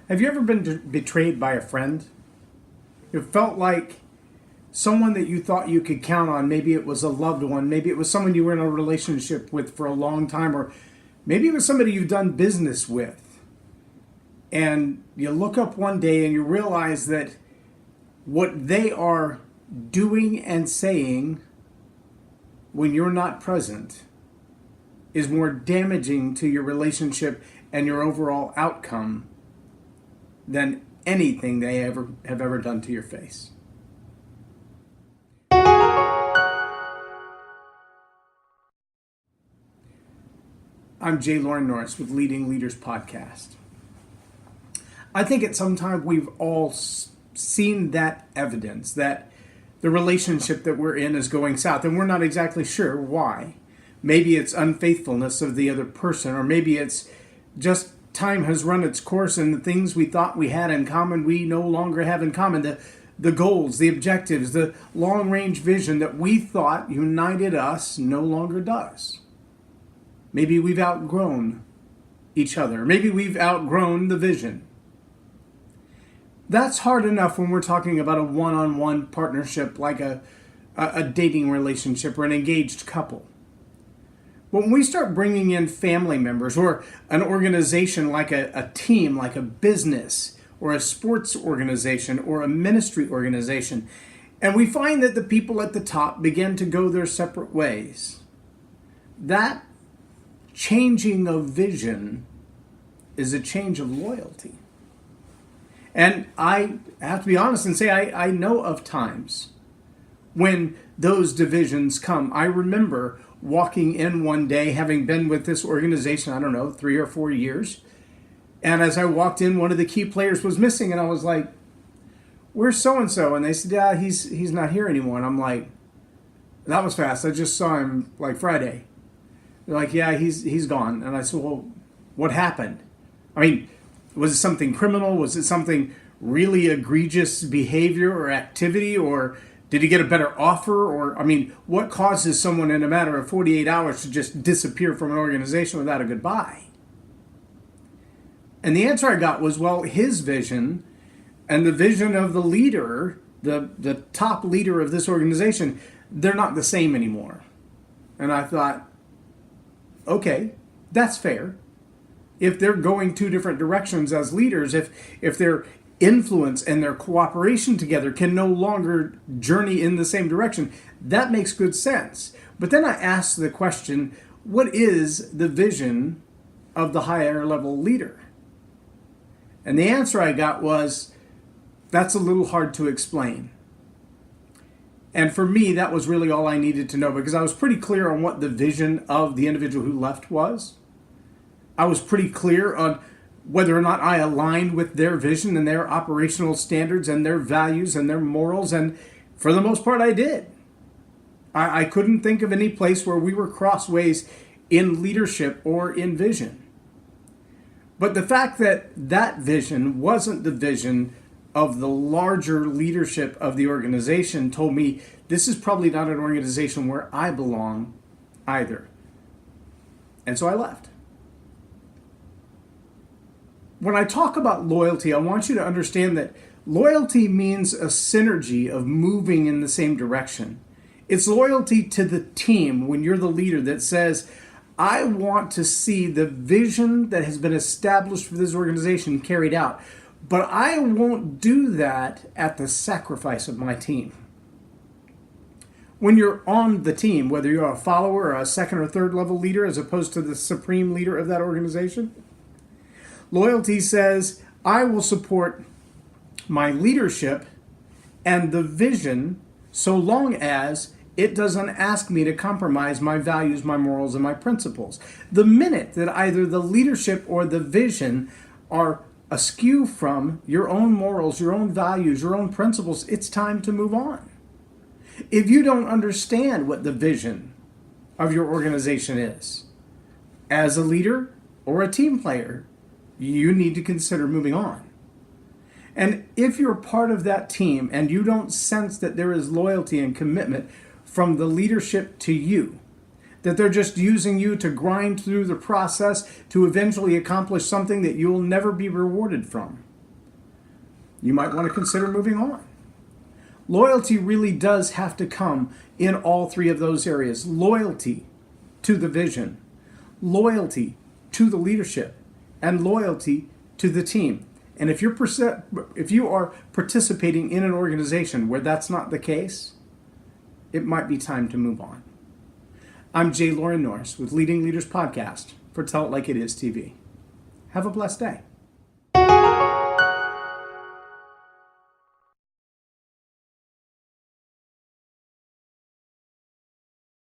Have you ever been betrayed by a friend? It felt like someone that you thought you could count on. Maybe it was a loved one. Maybe it was someone you were in a relationship with for a long time. Or maybe it was somebody you've done business with. And you look up one day and you realize that what they are doing and saying when you're not present is more damaging to your relationship and your overall outcome than anything they have ever done to your face. I'm J Loren Norris with Leading Leaders Podcast. I think at some time we've all seen that evidence that the relationship that we're in is going south, and we're not exactly sure why. Maybe it's unfaithfulness of the other person, or maybe it's just time has run its course and the things we thought we had in common, we no longer have in common. The goals, the objectives, the long-range vision that we thought united us no longer does. Maybe we've outgrown each other. Maybe we've outgrown the vision. That's hard enough when we're talking about a one-on-one partnership like a dating relationship or an engaged couple. When we start bringing in family members or an organization like a team, like a business or a sports organization or a ministry organization, and we find that the people at the top begin to go their separate ways, that changing of vision is a change of loyalty. And I have to be honest and say I know of times when those divisions come. I remember walking in one day, having been with this organization, 3 or 4 years. And as I walked in, one of the key players was missing. And I was like, where's so-and-so? And they said, yeah, he's not here anymore. And I'm like, that was fast. I just saw him like Friday. They're like, yeah, he's gone. And I said, well, what happened? I mean, was it something criminal? Was it something really egregious behavior or activity? Or did he get a better offer? Or, what causes someone in a matter of 48 hours to just disappear from an organization without a goodbye? And the answer I got was, well, his vision and the vision of the leader, the top leader of this organization, they're not the same anymore. And I thought, okay, that's fair. If they're going two different directions as leaders, if their influence and their cooperation together can no longer journey in the same direction, that makes good sense. But then I asked the question, what is the vision of the higher level leader? And the answer I got was, that's a little hard to explain. And for me, that was really all I needed to know, because I was pretty clear on what the vision of the individual who left was. I was pretty clear on whether or not I aligned with their vision and their operational standards and their values and their morals, and for the most part I did. I couldn't think of any place where we were crossways in leadership or in vision. But the fact that that vision wasn't the vision of the larger leadership of the organization told me this is probably not an organization where I belong either. And so I left. When I talk about loyalty, I want you to understand that loyalty means a synergy of moving in the same direction. It's loyalty to the team when you're the leader that says, I want to see the vision that has been established for this organization carried out, but I won't do that at the sacrifice of my team. When you're on the team, whether you're a follower or a second or third level leader as opposed to the supreme leader of that organization, loyalty says, I will support my leadership and the vision so long as it doesn't ask me to compromise my values, my morals, and my principles. The minute that either the leadership or the vision are askew from your own morals, your own values, your own principles, it's time to move on. If you don't understand what the vision of your organization is, as a leader or a team player, you need to consider moving on. And if you're part of that team and you don't sense that there is loyalty and commitment from the leadership to you, that they're just using you to grind through the process to eventually accomplish something that you'll never be rewarded from, you might want to consider moving on. Loyalty really does have to come in all three of those areas. Loyalty to the vision, loyalty to the leadership, and loyalty to the team. And if you are participating in an organization where that's not the case, it might be time to move on. I'm J Loren Norris with Leading Leaders Podcast for Tell It Like It Is TV. Have a blessed day.